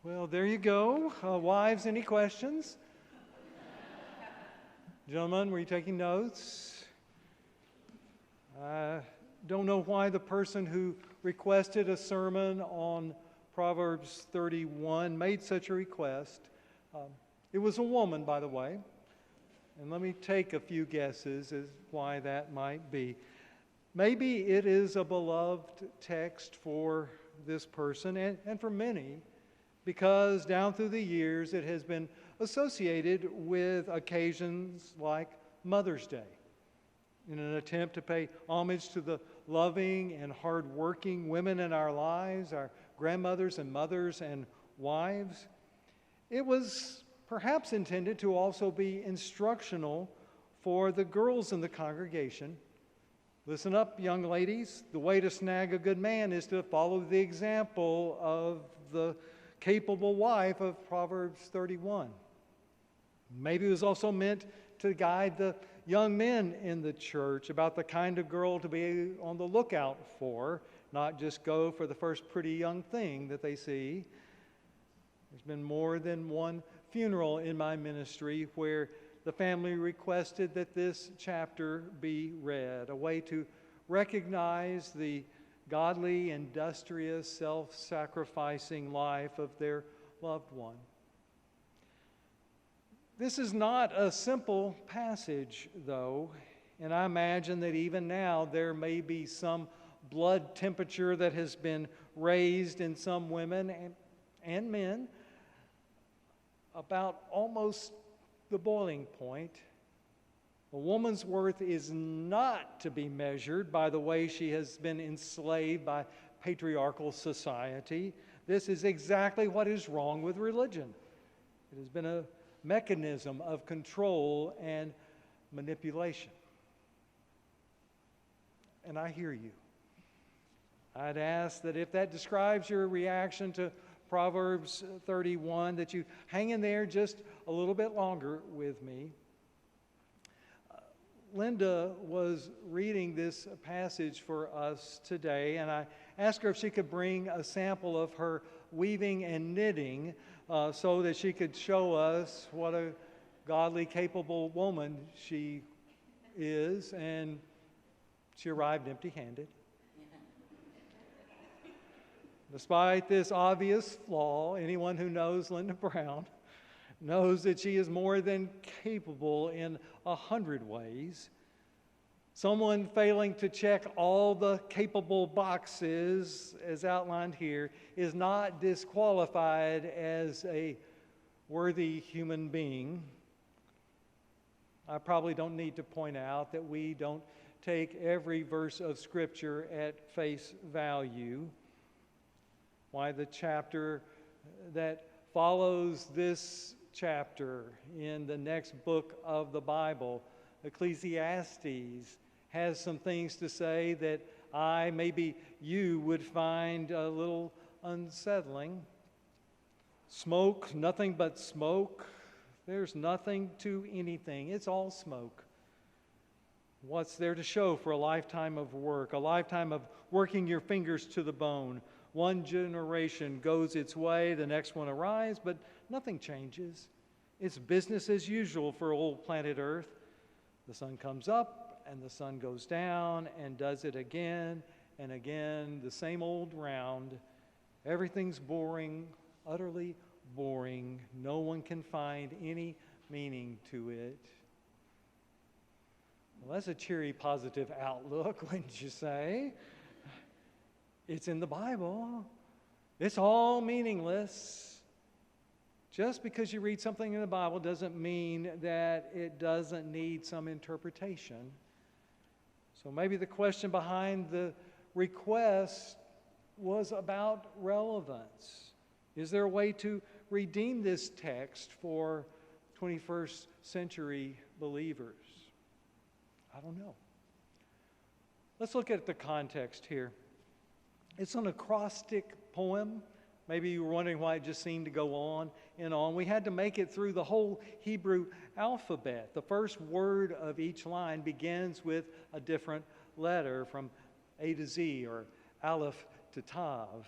Well, there you go. Wives, any questions? Gentlemen, were you taking notes? I don't know why the person who requested a sermon on Proverbs 31 made such a request. It was a woman, by the way. And let me take a few guesses as why that might be. Maybe it is a beloved text for this person and for many, because down through the years it has been associated with occasions like Mother's Day, in an attempt to pay homage to the loving and hardworking women in our lives, our grandmothers and mothers and wives. It was perhaps intended to also be instructional for the girls in the congregation. Listen up, young ladies. The way to snag a good man is to follow the example of the capable wife of Proverbs 31. Maybe it was also meant to guide the young men in the church about the kind of girl to be on the lookout for, not just go for the first pretty young thing that they see. There's been more than one funeral in my ministry where the family requested that this chapter be read, a way to recognize the godly, industrious, self-sacrificing life of their loved one. This is not a simple passage, though, and I imagine that even now there may be some blood temperature that has been raised in some women and men about almost the boiling point. A woman's worth is not to be measured by the way she has been enslaved by patriarchal society. This is exactly what is wrong with religion. It has been a mechanism of control and manipulation. And I hear you. I'd ask that if that describes your reaction to Proverbs 31, that you hang in there just a little bit longer with me. Linda was reading this passage for us today, and I asked her if she could bring a sample of her weaving and knitting so that she could show us what a godly, capable woman she is, and she arrived empty-handed. Despite this obvious flaw, anyone who knows Linda Brown knows that she is more than capable in 100 ways. Someone failing to check all the capable boxes, as outlined here, is not disqualified as a worthy human being. I probably don't need to point out that we don't take every verse of Scripture at face value. Why the chapter that follows this chapter in the next book of the Bible, Ecclesiastes, has some things to say that maybe you would find a little unsettling. Smoke, nothing but smoke. There's nothing to anything. It's all smoke. What's there to show for a lifetime of work, a lifetime of working your fingers to the bone? One generation goes its way, the next one arrives, but nothing changes. It's business as usual for old planet Earth. The sun comes up and the sun goes down and does it again and again, the same old round. Everything's boring, utterly boring. No one can find any meaning to it. Well, that's a cheery, positive outlook, wouldn't you say? It's in the Bible. It's all meaningless. Just because you read something in the Bible doesn't mean that it doesn't need some interpretation. So maybe the question behind the request was about relevance. Is there a way to redeem this text for 21st century believers? I don't know. Let's look at the context here. It's an acrostic poem. Maybe you were wondering why it just seemed to go on and on. We had to make it through the whole Hebrew alphabet. The first word of each line begins with a different letter, from A to Z or Aleph to Tav.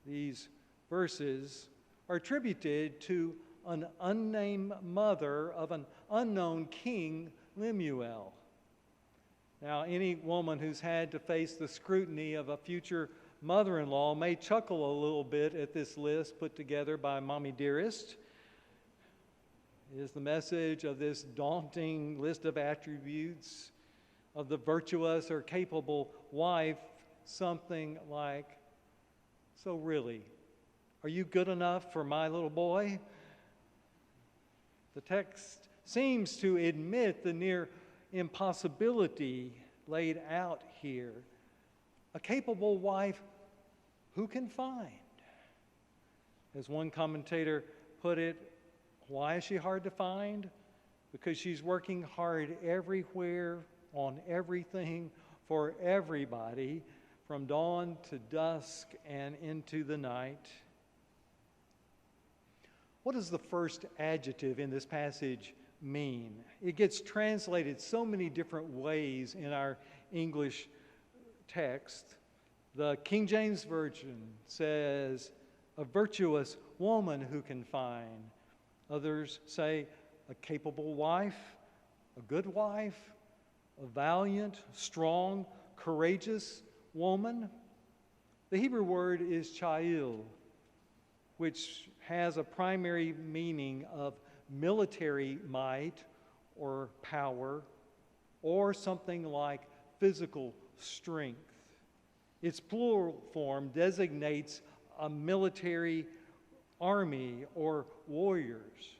These verses are attributed to an unnamed mother of an unknown king, Lemuel. Now, any woman who's had to face the scrutiny of a future mother-in-law may chuckle a little bit at this list put together by Mommy Dearest. Is the message of this daunting list of attributes of the virtuous or capable wife something like, so really, are you good enough for my little boy? The text seems to admit the near impossibility laid out here. A capable wife, who can find? As one commentator put it, why is she hard to find? Because she's working hard everywhere, on everything, for everybody, from dawn to dusk and into the night. What does the first adjective in this passage mean? It gets translated so many different ways in our English text. The King James Version says, a virtuous woman who can find. Others say, a capable wife, a good wife, a valiant, strong, courageous woman. The Hebrew word is cha'il, which has a primary meaning of military might or power, or something like physical strength. Its plural form designates a military army or warriors.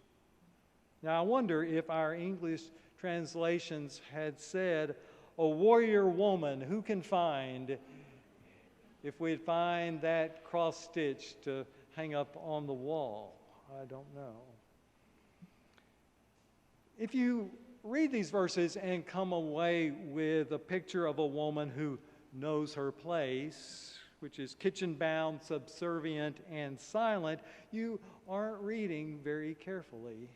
Now, I wonder if our English translations had said, a warrior woman who can find, if we'd find that cross stitch to hang up on the wall. I don't know. If you read these verses and come away with a picture of a woman who knows her place, which is kitchen-bound, subservient, and silent, you aren't reading very carefully.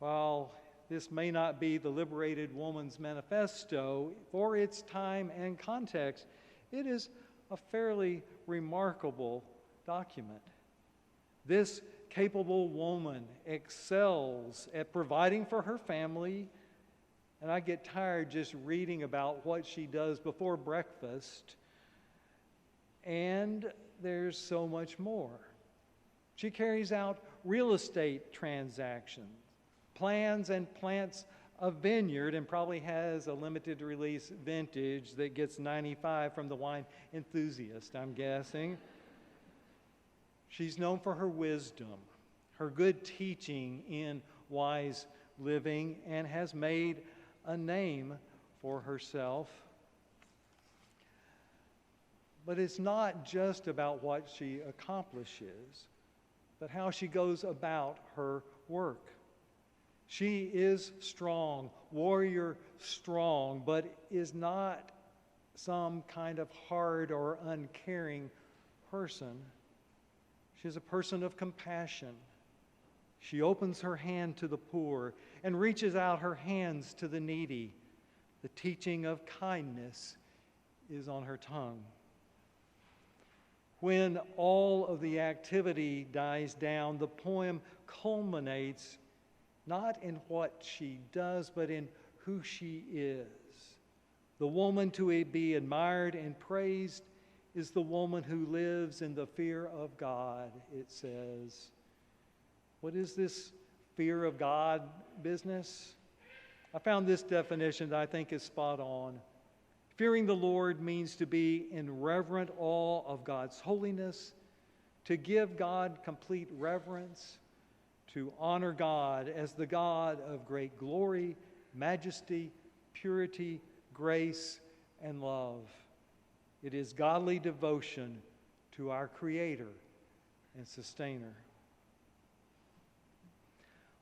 While this may not be the liberated woman's manifesto, for its time and context, it is a fairly remarkable document. This capable woman excels at providing for her family, and I get tired just reading about what she does before breakfast, and there's so much more. She carries out real estate transactions, plans and plants a vineyard, and probably has a limited release vintage that gets 95 from the wine enthusiast, I'm guessing. She's known for her wisdom, her good teaching in wise living, and has made a name for herself. But it's not just about what she accomplishes, but how she goes about her work. She is strong, warrior strong, but is not some kind of hard or uncaring person. She's a person of compassion. She opens her hand to the poor and reaches out her hands to the needy. The teaching of kindness is on her tongue. When all of the activity dies down, the poem culminates not in what she does, but in who she is. The woman to be admired and praised is the woman who lives in the fear of God, it says. What is this fear of God business? I found this definition that I think is spot on. Fearing the Lord means to be in reverent awe of God's holiness, to give God complete reverence, to honor God as the God of great glory, majesty, purity, grace, and love. It is godly devotion to our Creator and Sustainer.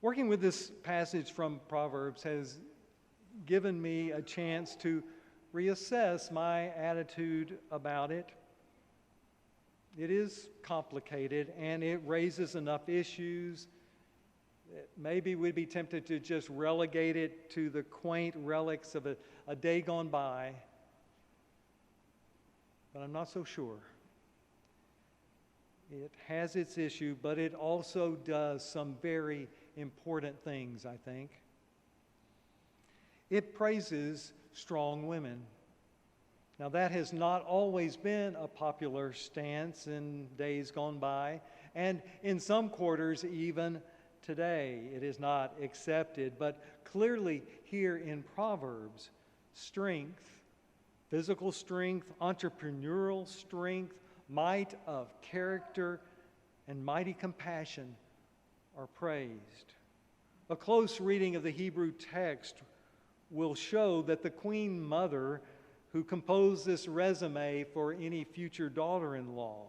Working with this passage from Proverbs has given me a chance to reassess my attitude about it. It is complicated, and it raises enough issues that maybe we'd be tempted to just relegate it to the quaint relics of a day gone by. But I'm not so sure. It has its issue, but it also does some very important things, I think. It praises strong women. Now, that has not always been a popular stance in days gone by, and in some quarters, even today, it is not accepted. But clearly, here in Proverbs, strength, physical strength, entrepreneurial strength, might of character, and mighty compassion are praised. A close reading of the Hebrew text will show that the queen mother who composed this resume for any future daughter-in-law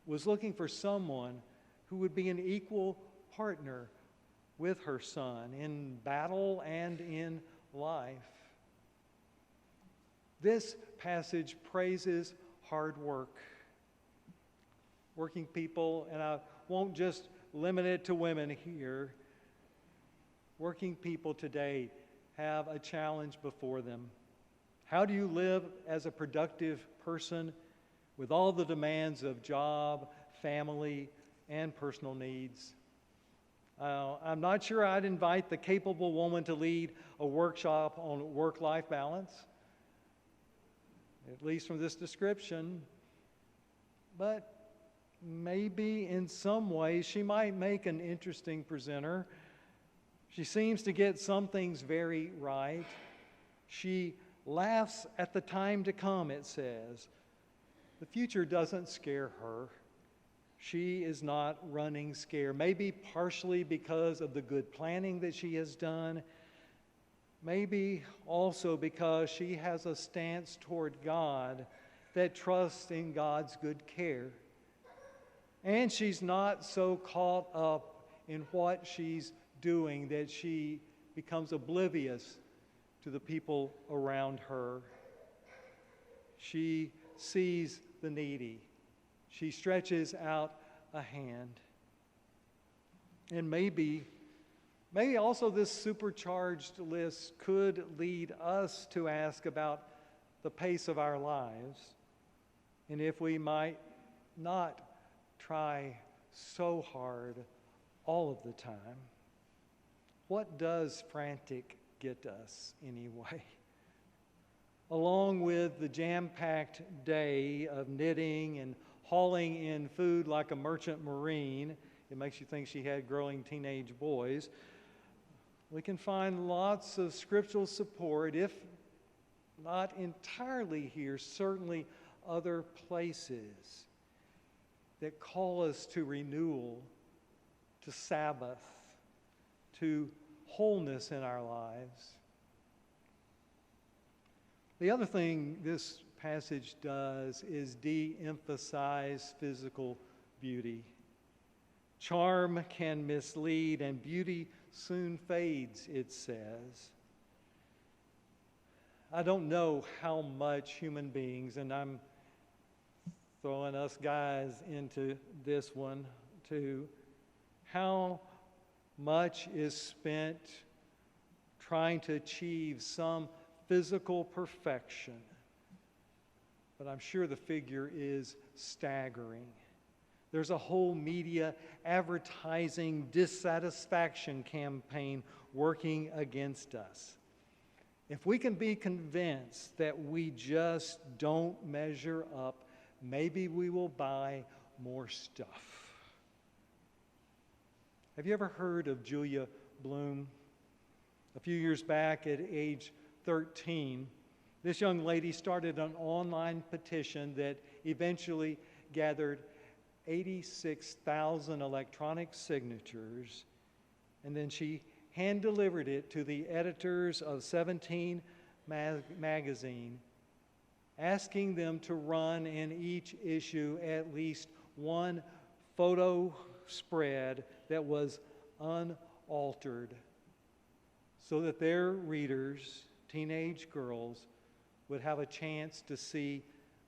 was looking for someone who would be an equal partner with her son in battle and in life. This passage praises hard work. Working people, and I won't just limit it to women here, working people today have a challenge before them. How do you live as a productive person with all the demands of job, family, and personal needs? I'm not sure I'd invite the capable woman to lead a workshop on work-life balance, at least from this description, but maybe in some ways she might make an interesting presenter. She seems to get some things very right. She laughs at the time to come, it says. The future doesn't scare her. She is not running scared, maybe partially because of the good planning that she has done, maybe also because she has a stance toward God that trusts in God's good care. And she's not so caught up in what she's doing that she becomes oblivious to the people around her. She sees the needy. She stretches out a hand. And maybe also this supercharged list could lead us to ask about the pace of our lives and if we might not try so hard all of the time. What does frantic get us anyway? Along with the jam-packed day of knitting and hauling in food like a merchant marine, it makes you think she had growing teenage boys, we can find lots of scriptural support, if not entirely here, certainly other places that call us to renewal, to Sabbath, to wholeness in our lives. The other thing this passage does is de-emphasize physical beauty. Charm can mislead, and beauty soon fades, it says. I don't know how much human beings, and I'm throwing us guys into this one too, how much is spent trying to achieve some physical perfection. But I'm sure the figure is staggering. There's a whole media advertising dissatisfaction campaign working against us. If we can be convinced that we just don't measure up, maybe we will buy more stuff. Have you ever heard of Julia Bloom? A few years back, at age 13, this young lady started an online petition that eventually gathered 86,000 electronic signatures, and then she hand-delivered it to the editors of 17 magazine, asking them to run in each issue at least one photo spread that was unaltered, so that their readers, teenage girls, would have a chance to see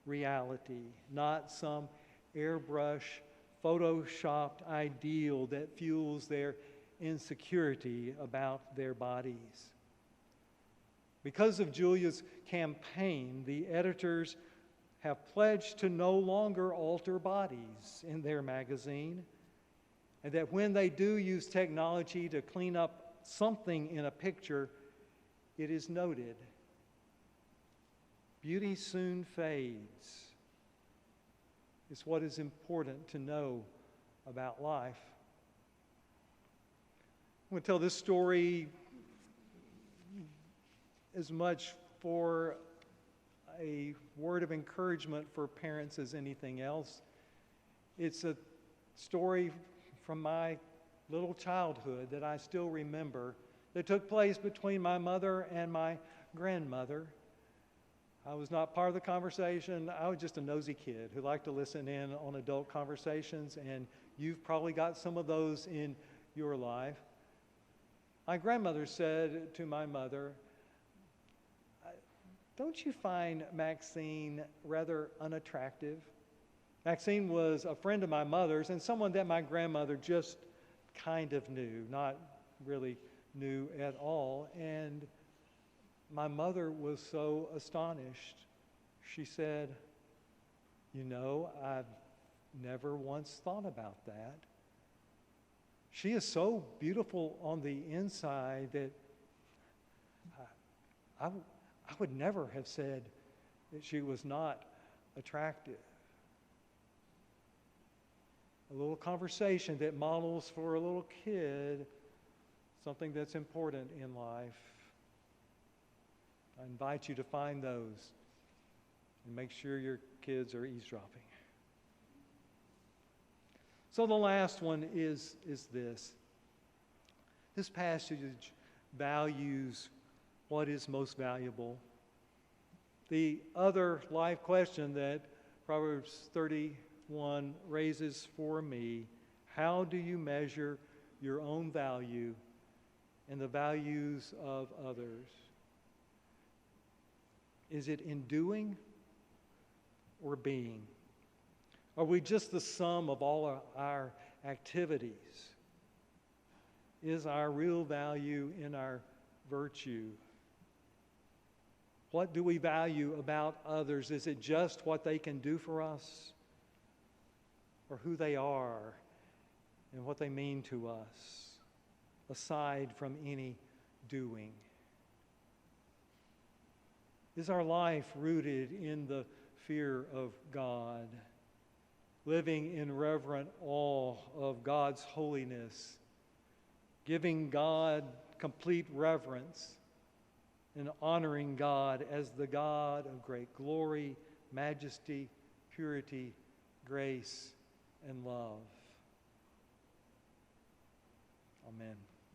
reality, not some airbrush, photoshopped ideal that fuels their insecurity about their bodies. Because of Julia's campaign, the editors have pledged to no longer alter bodies in their magazine, and that when they do use technology to clean up something in a picture, it is noted. Beauty soon fades. It's what is important to know about life. I'm going to tell this story as much for a word of encouragement for parents as anything else. It's a story from my little childhood that I still remember that took place between my mother and my grandmother. I was not part of the conversation. I was just a nosy kid who liked to listen in on adult conversations, and you've probably got some of those in your life. My grandmother said to my mother, "Don't you find Maxine rather unattractive?" Maxine was a friend of my mother's and someone that my grandmother just kind of knew, not really knew at all. And my mother was so astonished. She said, "You know, I've never once thought about that. She is so beautiful on the inside that I would never have said that she was not attractive." A little conversation that models for a little kid something that's important in life. I invite you to find those and make sure your kids are eavesdropping. So the last one is this. This passage values what is most valuable. The other life question that Proverbs 31 raises for me: how do you measure your own value and the values of others? Is it in doing or being? Are we just the sum of all our activities? Is our real value in our virtue? What do we value about others? Is it just what they can do for us, or who they are and what they mean to us, aside from any doing? Is our life rooted in the fear of God, living in reverent awe of God's holiness, giving God complete reverence, and honoring God as the God of great glory, majesty, purity, grace, and love? Amen.